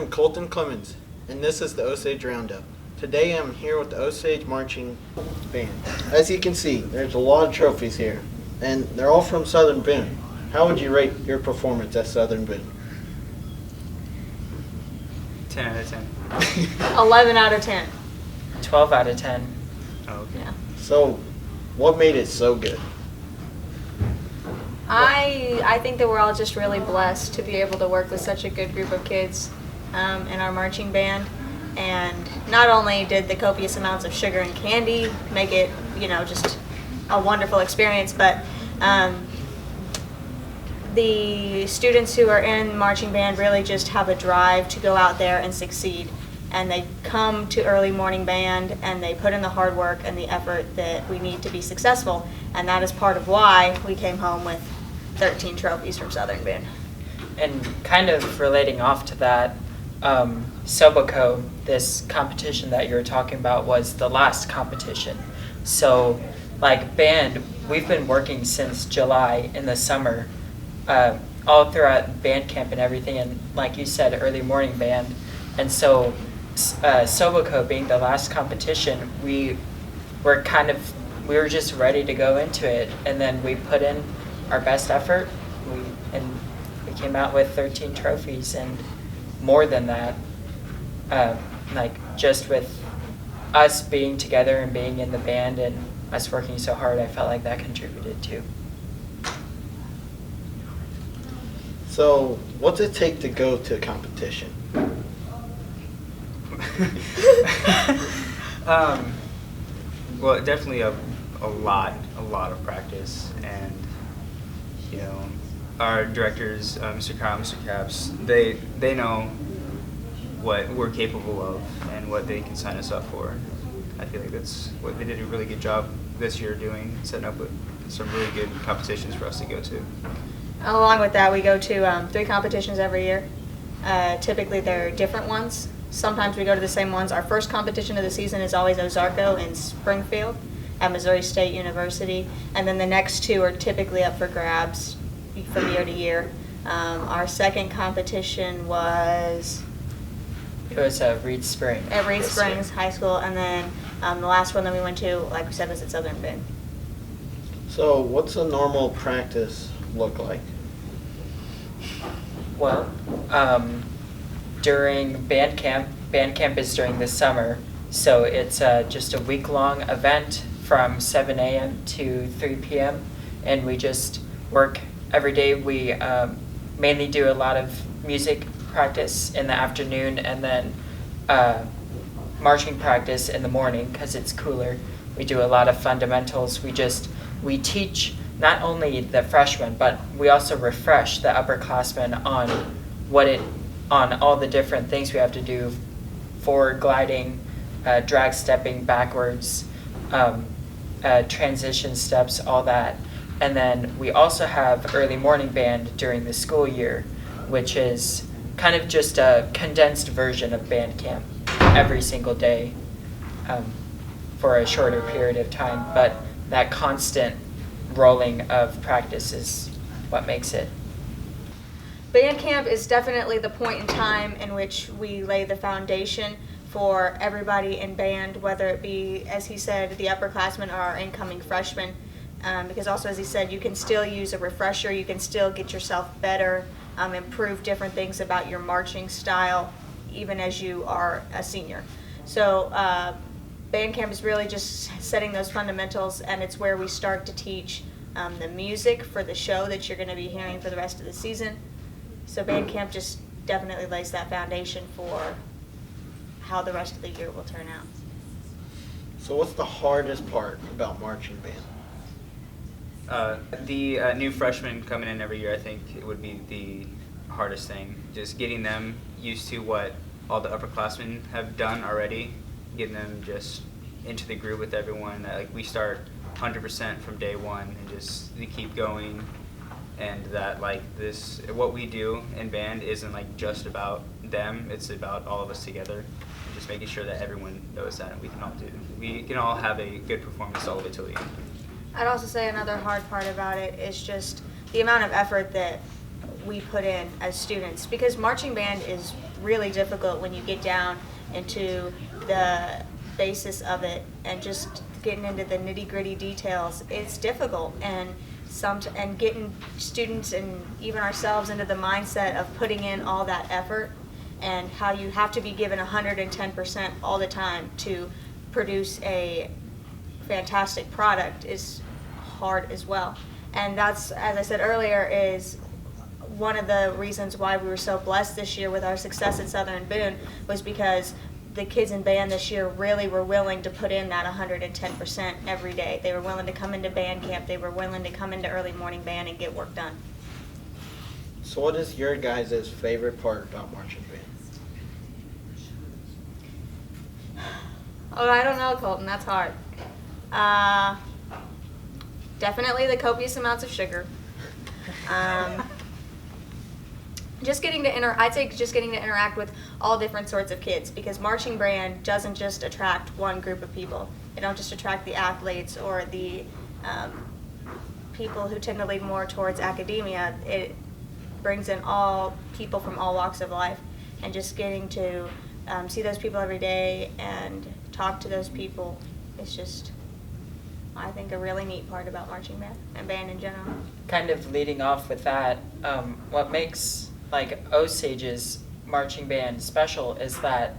am Colton Clemens, and this is the Osage Roundup. Today I'm here with the Osage Marching Band. As you can see, there's a lot of trophies here, and they're all from Southern Boone. How would you rate your performance at Southern Boone? 10 out of 10. 11 out of 10. 12 out of 10. Oh, okay. Yeah. So, what made it so good? I think that we're all just really blessed to be able to work with such a good group of kids in our marching band. And not only did the copious amounts of sugar and candy make it, just a wonderful experience, but the students who are in marching band really just have a drive to go out there and succeed. And they come to early morning band and they put in the hard work and the effort that we need to be successful. And that is part of why we came home with 13 trophies from Southern Boone. And kind of relating off to that, Soboco, this competition that you were talking about, was the last competition. So, like band, we've been working since July in the summer, all throughout band camp and everything, and like you said, early morning band. And so, Soboco being the last competition, we were just ready to go into it, and then we put in our best effort, and we came out with 13 trophies, and more than that, just with us being together and being in the band and us working so hard, I felt like that contributed too. So, what's it take to go to a competition? Well, definitely a lot of practice, and our directors, Mr. Kyle, Mr. Caps, they know what we're capable of and what they can sign us up for. I feel like that's what they did a really good job this year doing, setting up with some really good competitions for us to go to. Along with that, we go to 3 competitions every year. Typically, they're different ones. Sometimes we go to the same ones. Our first competition of the season is always Ozarko in Springfield at Missouri State University. And then the next 2 are typically up for grabs from year to year. Our second competition was... It was Reed Springs. At Reed Springs High School. And then the last one that we went to, like we said, was at Southern Boone. So, what's a normal practice look like? Well, during band camp is during the summer, so it's just a week-long event from 7 a.m. to 3 p.m. and we just work every day. We mainly do a lot of music practice in the afternoon and then marching practice in the morning because it's cooler. We do a lot of fundamentals. We teach not only the freshmen, but we also refresh the upperclassmen on all the different things we have to do: forward gliding, drag stepping backwards, transition steps, all that. And then we also have early morning band during the school year, which is kind of just a condensed version of band camp every single day for a shorter period of time. But that constant rolling of practice is what makes it. Band camp is definitely the point in time in which we lay the foundation for everybody in band, whether it be, as he said, the upperclassmen or our incoming freshmen. Because also, as he said, you can still use a refresher, you can still get yourself better, improve different things about your marching style, even as you are a senior. So band camp is really just setting those fundamentals, and it's where we start to teach the music for the show that you're going to be hearing for the rest of the season. So band camp just definitely lays that foundation for how the rest of the year will turn out. So, what's the hardest part about marching band? The new freshmen coming in every year, I think it would be the hardest thing. Just getting them used to what all the upperclassmen have done already, getting them just into the groove with everyone. Like, we start 100% from day one and just we keep going, and that what we do in band isn't just about them, it's about all of us together, and just making sure that everyone knows that we can all have a good performance all the way till the end. I'd also say another hard part about it is just the amount of effort that we put in as students, because marching band is really difficult when you get down into the basis of it and just getting into the nitty-gritty details. It's difficult, and getting students and even ourselves into the mindset of putting in all that effort, and how you have to be given 110% all the time to produce a fantastic product is hard as well. And that's, as I said earlier, is one of the reasons why we were so blessed this year with our success at Southern Boone, was because the kids in band this year really were willing to put in that 110% every day. They were willing to come into band camp. They were willing to come into early morning band and get work done. So what is your guys' favorite part about marching band? Oh, I don't know, Colton. That's hard. Definitely the copious amounts of sugar. Just getting to I'd say just getting to interact with all different sorts of kids, because marching band doesn't just attract one group of people. It don't just attract the athletes or the people who tend to lean more towards academia. It brings in all people from all walks of life, and just getting to see those people every day and talk to those people is just, I think, a really neat part about marching band and band in general. Kind of leading off with that, what makes like Osage's marching band special is that,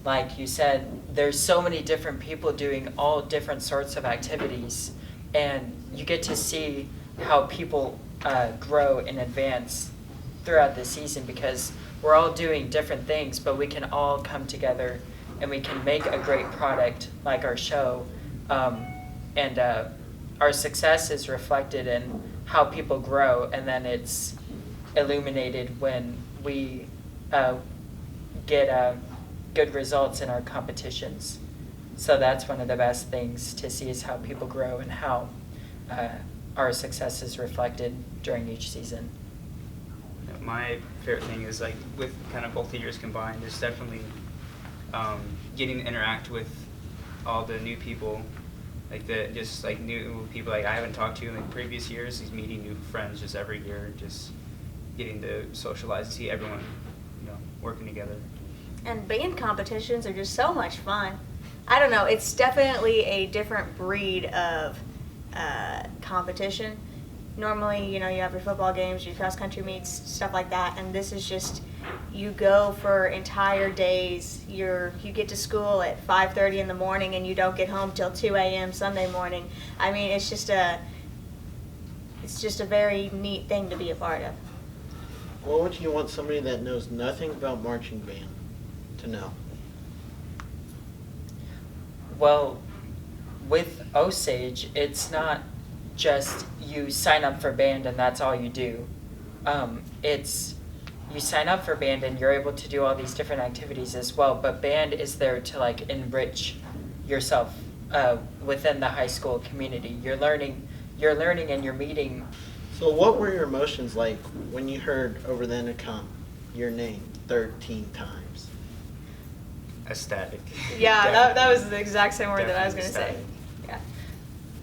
like you said, there's so many different people doing all different sorts of activities, and you get to see how people grow and advance throughout the season, because we're all doing different things, but we can all come together and we can make a great product like our show. And our success is reflected in how people grow, and then it's illuminated when we get good results in our competitions. So that's one of the best things to see, is how people grow and how our success is reflected during each season. My favorite thing is, like, with kind of both the years combined, is definitely getting to interact with all the new people, like new people like I haven't talked to in like previous years. He's meeting new friends just every year, just getting to socialize and see everyone, working together. And band competitions are just so much fun. I don't know, it's definitely a different breed of competition. Normally, you have your football games, your cross-country meets, stuff like that, and this is just, you go for entire days. You get to school at 5:30 in the morning and you don't get home till 2 a.m. Sunday morning. I mean, it's just a very neat thing to be a part of. What would you want somebody that knows nothing about marching band to know? Well, with Osage, it's not just you sign up for band and that's all you do. It's you sign up for band and you're able to do all these different activities as well, but band is there to like enrich yourself within the high school community. You're learning and you're meeting. So what were your emotions like when you heard over the intercom your name 13 times? Ecstatic. Yeah, that was the exact same word that I was going to say. Yeah.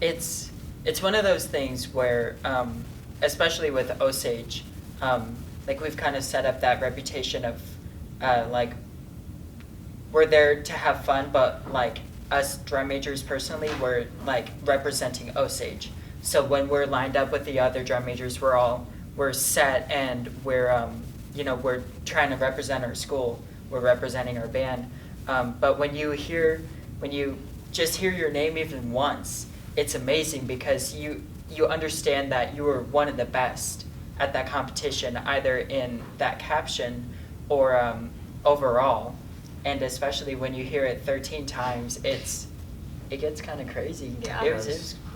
It's one of those things where, especially with Osage, like we've kind of set up that reputation of, like, we're there to have fun, but like us drum majors personally, we're like representing Osage. So when we're lined up with the other drum majors, we're set, and we're trying to represent our school. We're representing our band. But when you just hear your name even once, it's amazing, because you understand that you were one of the best at that competition, either in that caption or overall. And especially when you hear it 13 times, it gets kind of crazy. Yeah.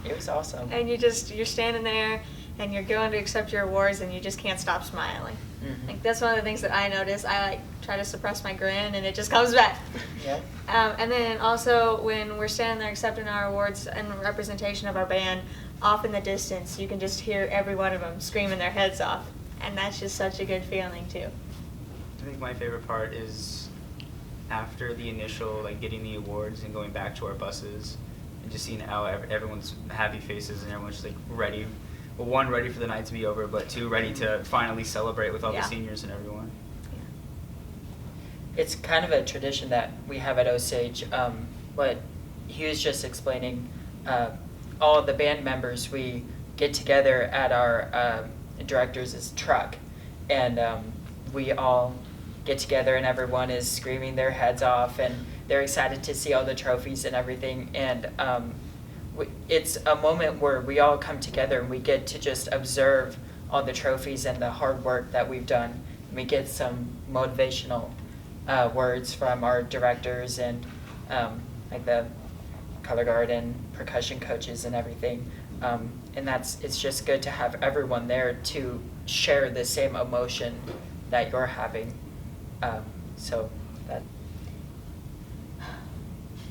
It was awesome. And you're standing there and you're going to accept your awards and you just can't stop smiling. Mm-hmm. Like, that's one of the things that I notice. I try to suppress my grin and it just comes back. Yeah. And then also when we're standing there accepting our awards in representation of our band, off in the distance, you can just hear every one of them screaming their heads off. And that's just such a good feeling too. I think my favorite part is after the initial, like, getting the awards and going back to our buses and just seeing how everyone's happy faces and everyone's just like ready. Well, one, ready for the night to be over, but two, ready to finally celebrate with all the seniors and everyone. it's kind of a tradition that we have at Osage. What he was just explaining, all of the band members, we get together at our director's truck, and we all get together, and everyone is screaming their heads off, and they're excited to see all the trophies and everything. And it's a moment where we all come together and we get to just observe all the trophies and the hard work that we've done. And we get some motivational words from our directors and like the color guard and percussion coaches and everything. And it's just good to have everyone there to share the same emotion that you're having. So that.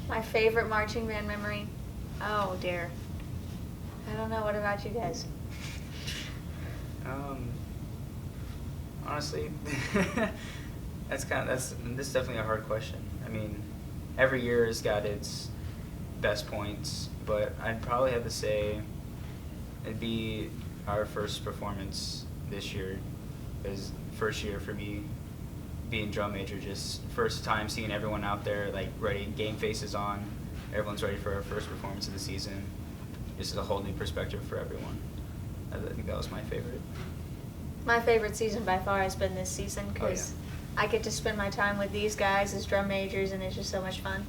My favorite marching band memory? Oh dear. I don't know. What about you guys? Honestly, this is definitely a hard question. I mean, every year has got its best points, but I'd probably have to say it'd be our first performance this year. It was first year for me being drum major, just first time seeing everyone out there like ready, game faces on, everyone's ready for our first performance of the season. This is a whole new perspective for everyone. I think that was my favorite. My favorite season by far has been this season because I get to spend my time with these guys as drum majors, and it's just so much fun.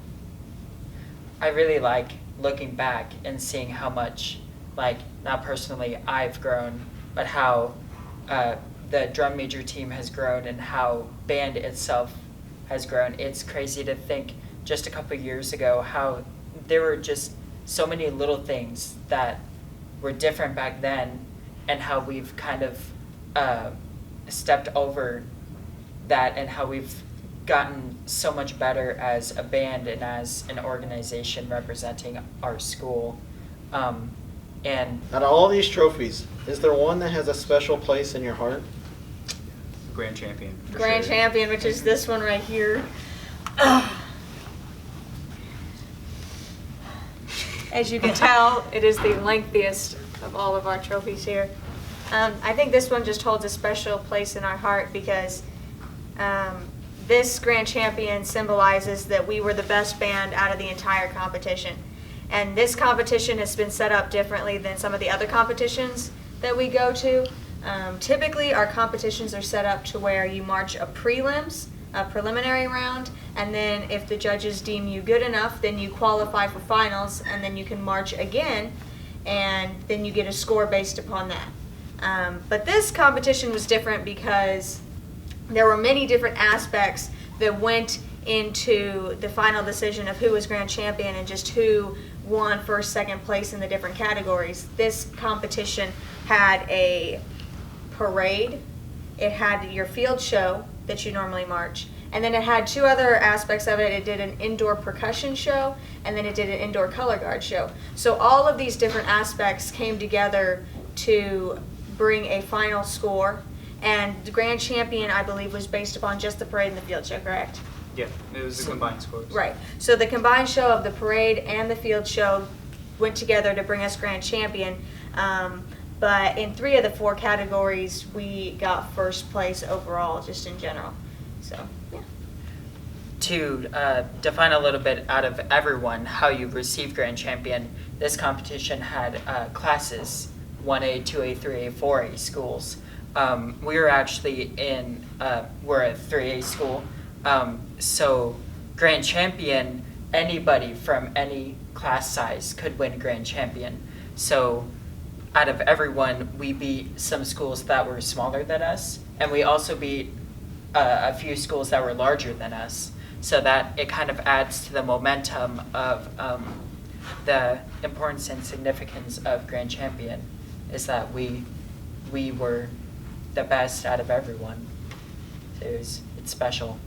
I really like looking back and seeing how much, like, not personally I've grown, but how the drum major team has grown and how band itself has grown. It's crazy to think just a couple years ago how there were just so many little things that were different back then, and how we've kind of stepped over that, and how we've gotten so much better as a band and as an organization representing our school. And out of all these trophies, is there one that has a special place in your heart? Grand champion. For Grand sure. champion, which is this one right here. As you can tell, it is the lengthiest of all of our trophies here. I think this one just holds a special place in our heart because this grand champion symbolizes that we were the best band out of the entire competition. And this competition has been set up differently than some of the other competitions that we go to. Typically, our competitions are set up to where you march a preliminary round, and then if the judges deem you good enough, then you qualify for finals, and then you can march again, and then you get a score based upon that. But this competition was different because there were many different aspects that went into the final decision of who was grand champion and just who won first, second place in the different categories. This competition had a parade, it had your field show that you normally march, and then it had two other aspects of it. It did an indoor percussion show, and then it did an indoor color guard show. So all of these different aspects came together to bring a final score, and the grand champion, I believe, was based upon just the parade and the field show, correct? Yeah, it was the combined scores. Right. So the combined show of the parade and the field show went together to bring us grand champion. But in 3 of the 4 categories, we got first place overall, just in general. So, yeah. To define a little bit out of everyone how you receive grand champion, this competition had classes, 1A, 2A, 3A, 4A schools. We were actually we're a 3A school. So grand champion, anybody from any class size could win grand champion. So out of everyone, we beat some schools that were smaller than us, and we also beat a few schools that were larger than us. So that it kind of adds to the momentum of the importance and significance of grand champion, is that we were the best out of everyone. So it's special.